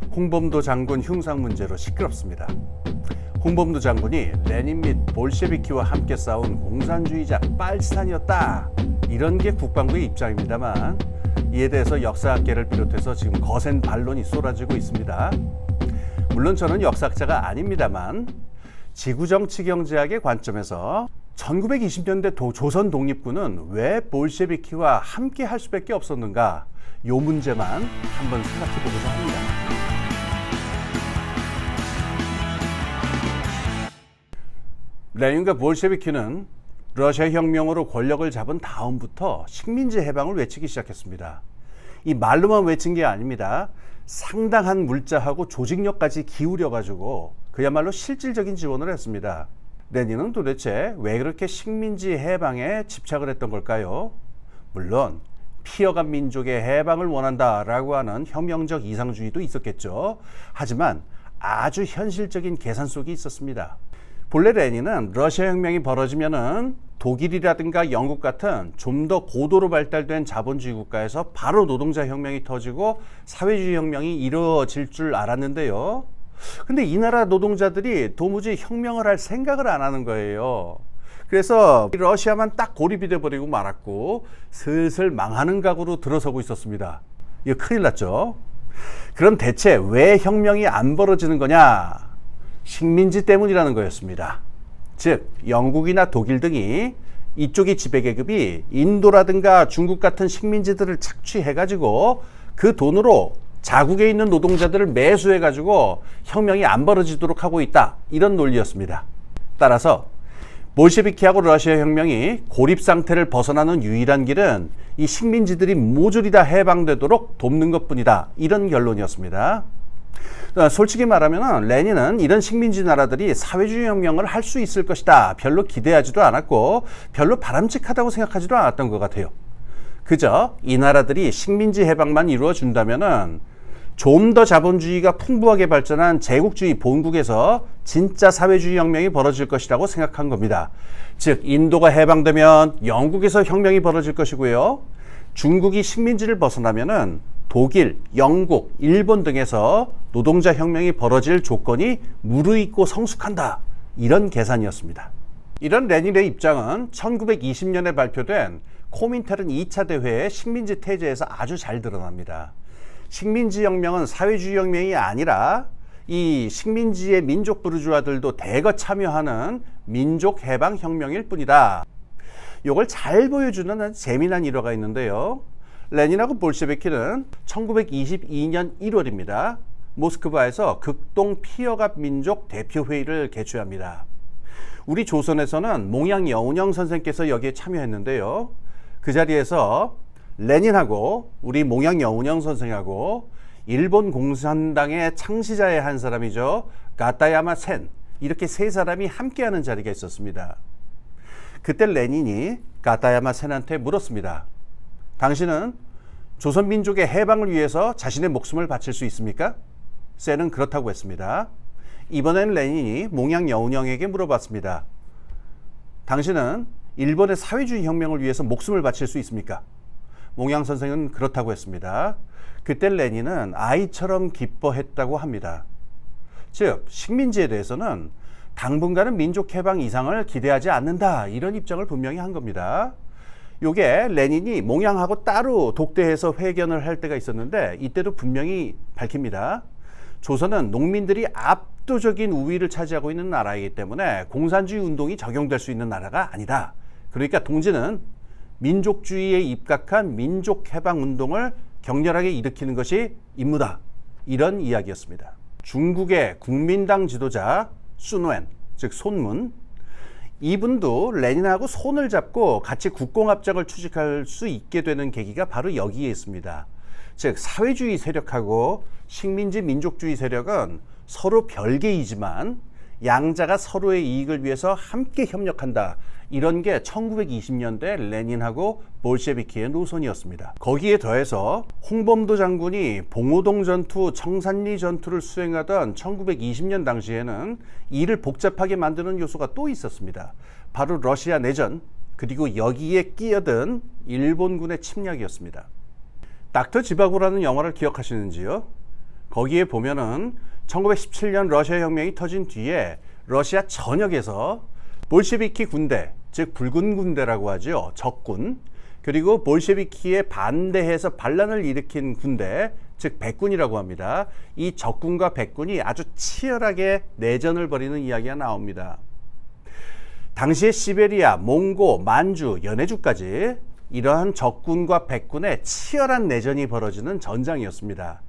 홍범도 장군 흉상 문제로 시끄럽습니다. 홍범도 장군이 레닌 및 볼셰비키와 함께 싸운 공산주의자 빨치산이었다. 이런 게 국방부의 입장입니다만 이에 대해서 역사학계를 비롯해서 지금 거센 반론이 쏟아지고 있습니다. 물론 저는 역사학자가 아닙니다만 지구정치경제학의 관점에서 1920년대 조선 독립군은 왜 볼셰비키와 함께 할 수밖에 없었는가, 이 문제만 한번 생각해 보고자 합니다. 레닌과 볼셰비키는 러시아 혁명으로 권력을 잡은 다음부터 식민지 해방을 외치기 시작했습니다. 이 말로만 외친 게 아닙니다. 상당한 물자하고 조직력까지 기울여가지고 그야말로 실질적인 지원을 했습니다. 레닌은 도대체 왜 그렇게 식민지 해방에 집착을 했던 걸까요? 물론 피어간 민족의 해방을 원한다라고 하는 혁명적 이상주의도 있었겠죠. 하지만 아주 현실적인 계산 속이 있었습니다. 본래 레닌은 러시아 혁명이 벌어지면은 독일이라든가 영국 같은 좀 더 고도로 발달된 자본주의 국가에서 바로 노동자 혁명이 터지고 사회주의 혁명이 이루어질 줄 알았는데요. 근데 이 나라 노동자들이 도무지 혁명을 할 생각을 안 하는 거예요. 그래서 러시아만 딱 고립이 돼버리고 말았고 슬슬 망하는 각오로 들어서고 있었습니다. 이거 큰일 났죠. 그럼 대체 왜 혁명이 안 벌어지는 거냐? 식민지 때문이라는 거였습니다. 즉 영국이나 독일 등이 이쪽의 지배계급이 인도라든가 중국 같은 식민지들을 착취해가지고 그 돈으로 자국에 있는 노동자들을 매수해가지고 혁명이 안 벌어지도록 하고 있다, 이런 논리였습니다. 따라서 볼셰비키하고 러시아 혁명이 고립 상태를 벗어나는 유일한 길은 이 식민지들이 모조리 다 해방되도록 돕는 것뿐이다, 이런 결론이었습니다. 솔직히 말하면 레닌은 이런 식민지 나라들이 사회주의 혁명을 할 수 있을 것이다 별로 기대하지도 않았고 별로 바람직하다고 생각하지도 않았던 것 같아요. 그저 이 나라들이 식민지 해방만 이루어준다면은 좀 더 자본주의가 풍부하게 발전한 제국주의 본국에서 진짜 사회주의 혁명이 벌어질 것이라고 생각한 겁니다. 즉 인도가 해방되면 영국에서 혁명이 벌어질 것이고요. 중국이 식민지를 벗어나면은 독일, 영국, 일본 등에서 노동자 혁명이 벌어질 조건이 무르익고 성숙한다, 이런 계산이었습니다. 이런 레닌의 입장은 1920년에 발표된 코민테른 2차 대회의 식민지 태제에서 아주 잘 드러납니다. 식민지 혁명은 사회주의 혁명이 아니라 이 식민지의 민족 부르주아들도 대거 참여하는 민족 해방 혁명일 뿐이다. 이걸 잘 보여주는 재미난 일화가 있는데요. 레닌하고 볼셰비키는 1922년 1월입니다. 모스크바에서 극동 피어갑 민족 대표회의를 개최합니다. 우리 조선에서는 몽양 여운형 선생께서 여기에 참여했는데요. 그 자리에서 레닌하고 우리 몽양 여운형 선생하고 일본 공산당의 창시자의 한 사람이죠. 가타야마 센, 이렇게 세 사람이 함께하는 자리가 있었습니다. 그때 레닌이 가타야마 센한테 물었습니다. 당신은 조선민족의 해방을 위해서 자신의 목숨을 바칠 수 있습니까? 센은 그렇다고 했습니다. 이번엔 레닌이 몽양 여운형에게 물어봤습니다. 당신은 일본의 사회주의 혁명을 위해서 목숨을 바칠 수 있습니까? 몽양 선생은 그렇다고 했습니다. 그때 레닌은 아이처럼 기뻐했다고 합니다. 즉 식민지에 대해서는 당분간은 민족 해방 이상을 기대하지 않는다, 이런 입장을 분명히 한 겁니다. 요게 레닌이 몽양하고 따로 독대해서 회견을 할 때가 있었는데 이때도 분명히 밝힙니다. 조선은 농민들이 압도적인 우위를 차지하고 있는 나라이기 때문에 공산주의 운동이 적용될 수 있는 나라가 아니다. 그러니까 동지는 민족주의에 입각한 민족해방운동을 격렬하게 일으키는 것이 임무다, 이런 이야기였습니다. 중국의 국민당 지도자 순웬, 즉 손문, 이분도 레닌하고 손을 잡고 같이 국공합작을 추진할 수 있게 되는 계기가 바로 여기에 있습니다. 즉 사회주의 세력하고 식민지 민족주의 세력은 서로 별개이지만 양자가 서로의 이익을 위해서 함께 협력한다, 이런 게 1920년대 레닌하고 볼셰비키의 노선이었습니다. 거기에 더해서 홍범도 장군이 봉오동 전투, 청산리 전투를 수행하던 1920년 당시에는 이를 복잡하게 만드는 요소가 또 있었습니다. 바로 러시아 내전, 그리고 여기에 끼어든 일본군의 침략이었습니다. 닥터 지바고라는 영화를 기억하시는지요? 거기에 보면은 1917년 러시아 혁명이 터진 뒤에 러시아 전역에서 볼셰비키 군대, 즉 붉은 군대라고 하죠. 적군, 그리고 볼셰비키에 반대해서 반란을 일으킨 군대, 즉 백군이라고 합니다. 이 적군과 백군이 아주 치열하게 내전을 벌이는 이야기가 나옵니다. 당시에 시베리아, 몽고, 만주, 연해주까지 이러한 적군과 백군의 치열한 내전이 벌어지는 전장이었습니다.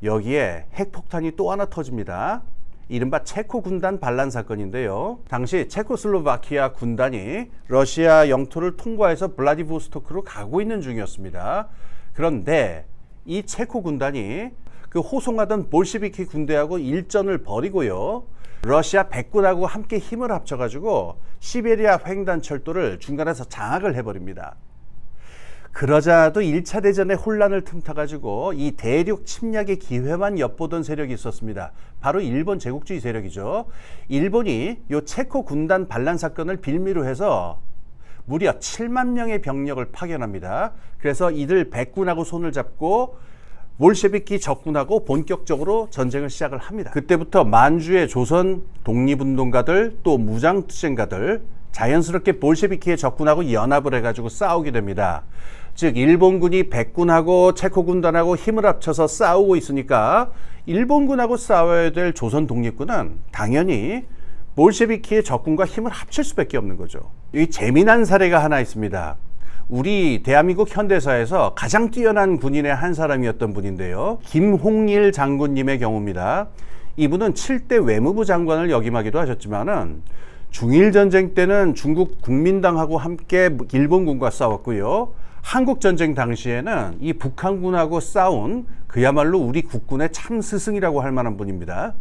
여기에 핵폭탄이 또 하나 터집니다. 이른바 체코 군단 반란 사건인데요. 당시 체코슬로바키아 군단이 러시아 영토를 통과해서 블라디보스토크로 가고 있는 중이었습니다. 그런데 이 체코 군단이 그 호송하던 볼셰비키 군대하고 일전을 벌이고요. 러시아 백군하고 함께 힘을 합쳐가지고 시베리아 횡단철도를 중간에서 장악을 해버립니다. 그러자도 1차 대전의 혼란을 틈타가지고 이 대륙 침략의 기회만 엿보던 세력이 있었습니다. 바로 일본 제국주의 세력이죠. 일본이 이 체코 군단 반란 사건을 빌미로 해서 무려 7만 명의 병력을 파견합니다. 그래서 이들 백군하고 손을 잡고 볼셰비키 적군하고 본격적으로 전쟁을 시작을 합니다. 그때부터 만주의 조선 독립운동가들 또 무장투쟁가들 자연스럽게 볼셰비키의 적군하고 연합을 해가지고 싸우게 됩니다. 즉 일본군이 백군하고 체코군단하고 힘을 합쳐서 싸우고 있으니까 일본군하고 싸워야 될 조선 독립군은 당연히 볼셰비키의 적군과 힘을 합칠 수밖에 없는 거죠. 이 재미난 사례가 하나 있습니다. 우리 대한민국 현대사에서 가장 뛰어난 군인의 한 사람이었던 분인데요. 김홍일 장군님의 경우입니다. 이분은 7대 외무부 장관을 역임하기도 하셨지만은 중일전쟁 때는 중국 국민당하고 함께 일본군과 싸웠고요. 한국전쟁 당시에는 이 북한군하고 싸운 그야말로 우리 국군의 참 스승이라고 할 만한 분입니다.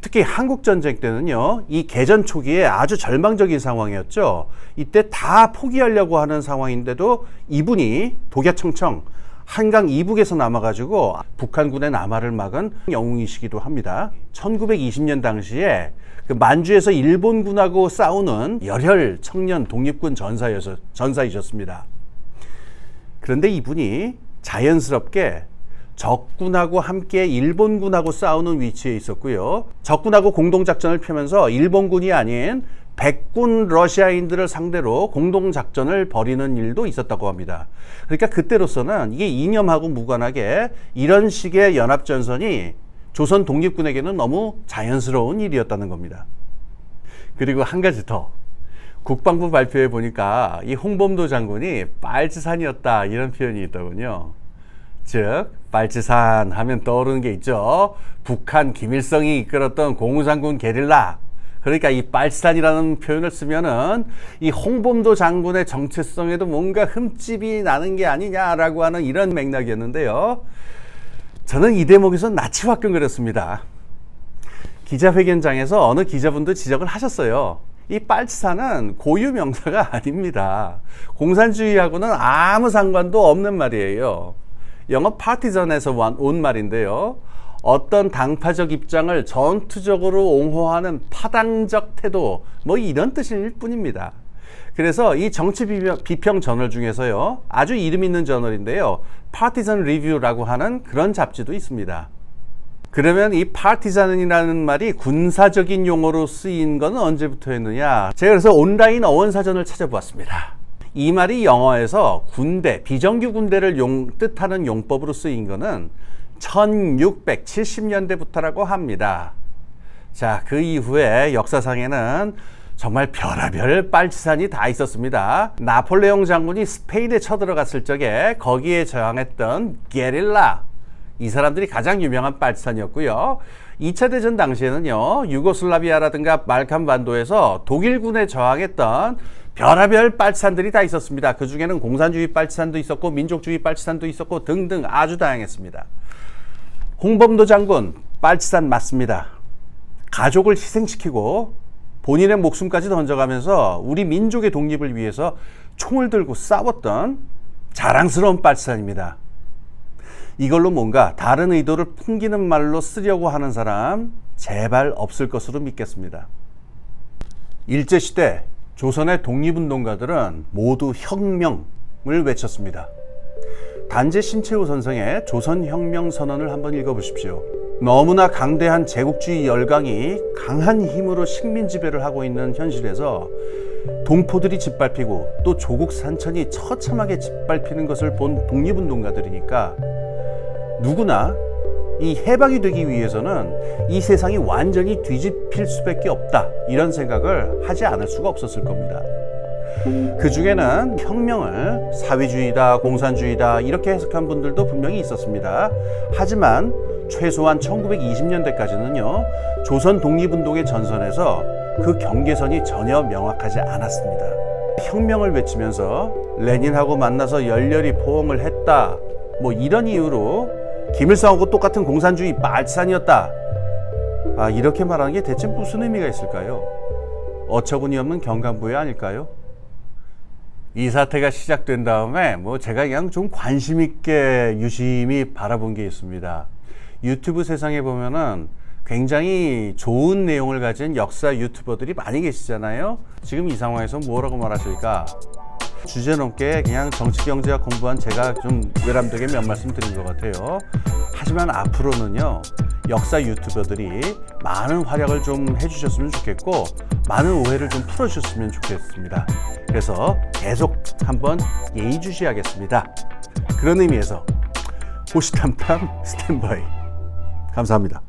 특히 한국전쟁 때는요, 이 개전 초기에 아주 절망적인 상황이었죠. 이때 다 포기하려고 하는 상황인데도 이분이 독야청청 한강 이북에서 남아가지고 북한군의 남하를 막은 영웅이시기도 합니다. 1920년 당시에 그 만주에서 일본군하고 싸우는 열혈 청년 독립군 전사이셨습니다. 그런데 이분이 자연스럽게 적군하고 함께 일본군하고 싸우는 위치에 있었고요. 적군하고 공동작전을 펴면서 일본군이 아닌 백군 러시아인들을 상대로 공동작전을 벌이는 일도 있었다고 합니다. 그러니까 그때로서는 이게 이념하고 무관하게 이런 식의 연합전선이 조선 독립군에게는 너무 자연스러운 일이었다는 겁니다. 그리고 한 가지 더. 국방부 발표에 보니까 이 홍범도 장군이 빨치산이었다 이런 표현이 있더군요. 즉 빨치산 하면 떠오르는 게 있죠. 북한 김일성이 이끌었던 공산군 게릴라. 그러니까 이 빨치산이라는 표현을 쓰면은 이 홍범도 장군의 정체성에도 뭔가 흠집이 나는 게 아니냐라고 하는 이런 맥락이었는데요. 저는 이 대목에서 낯이 화끈거렸습니다. 기자회견장에서 어느 기자분도 지적을 하셨어요. 이 빨치산은 고유 명사가 아닙니다. 공산주의하고는 아무 상관도 없는 말이에요. 영어 파티전에서 온 말인데요. 어떤 당파적 입장을 전투적으로 옹호하는 파당적 태도, 뭐 이런 뜻일 뿐입니다. 그래서 이 정치 비평 저널 중에서요, 아주 이름 있는 저널인데요, 파티전 리뷰라고 하는 그런 잡지도 있습니다. 그러면 이 파티잔이라는 말이 군사적인 용어로 쓰인 건 언제부터였느냐? 제가 그래서 온라인 어원사전을 찾아보았습니다. 이 말이 영어에서 군대, 비정규 군대를 뜻하는 용법으로 쓰인 거는 1670년대부터라고 합니다. 자, 그 이후에 역사상에는 정말 별의별 빨치산이 다 있었습니다. 나폴레옹 장군이 스페인에 쳐들어갔을 적에 거기에 저항했던 게릴라, 이 사람들이 가장 유명한 빨치산이었고요. 2차 대전 당시에는요, 유고슬라비아라든가 발칸 반도에서 독일군에 저항했던 별의별 빨치산들이 다 있었습니다. 그 중에는 공산주의 빨치산도 있었고 민족주의 빨치산도 있었고 등등 아주 다양했습니다. 홍범도 장군 빨치산 맞습니다. 가족을 희생시키고 본인의 목숨까지 던져가면서 우리 민족의 독립을 위해서 총을 들고 싸웠던 자랑스러운 빨치산입니다. 이걸로 뭔가 다른 의도를 풍기는 말로 쓰려고 하는 사람 제발 없을 것으로 믿겠습니다. 일제시대 조선의 독립운동가들은 모두 혁명을 외쳤습니다. 단재 신채호 선생의 조선혁명 선언을 한번 읽어보십시오. 너무나 강대한 제국주의 열강이 강한 힘으로 식민 지배를 하고 있는 현실에서 동포들이 짓밟히고 또 조국 산천이 처참하게 짓밟히는 것을 본 독립운동가들이니까 누구나 이 해방이 되기 위해서는 이 세상이 완전히 뒤집힐 수밖에 없다, 이런 생각을 하지 않을 수가 없었을 겁니다. 그 중에는 혁명을 사회주의다, 공산주의다 이렇게 해석한 분들도 분명히 있었습니다. 하지만 최소한 1920년대까지는요, 조선 독립운동의 전선에서 그 경계선이 전혀 명확하지 않았습니다. 혁명을 외치면서 레닌하고 만나서 열렬히 포옹을 했다, 뭐 이런 이유로 김일성하고 똑같은 공산주의 말산이었다, 이렇게 말하는 게 대체 무슨 의미가 있을까요? 어처구니 없는 경간부회 아닐까요? 이 사태가 시작된 다음에 제가 그냥 좀 관심 있게 유심히 바라본 게 있습니다. 유튜브 세상에 보면은 굉장히 좋은 내용을 가진 역사 유튜버들이 많이 계시잖아요. 지금 이 상황에서 뭐라고 말하실까? 주제넘게 그냥 정치 경제학 공부한 제가 좀 외람되게 몇 말씀 드린 것 같아요. 하지만 앞으로는요, 역사 유튜버들이 많은 활약을 좀 해주셨으면 좋겠고 많은 오해를 좀 풀어주셨으면 좋겠습니다. 그래서 계속 한번 예의주시하겠습니다. 그런 의미에서 호시탐탐 스탠바이. 감사합니다.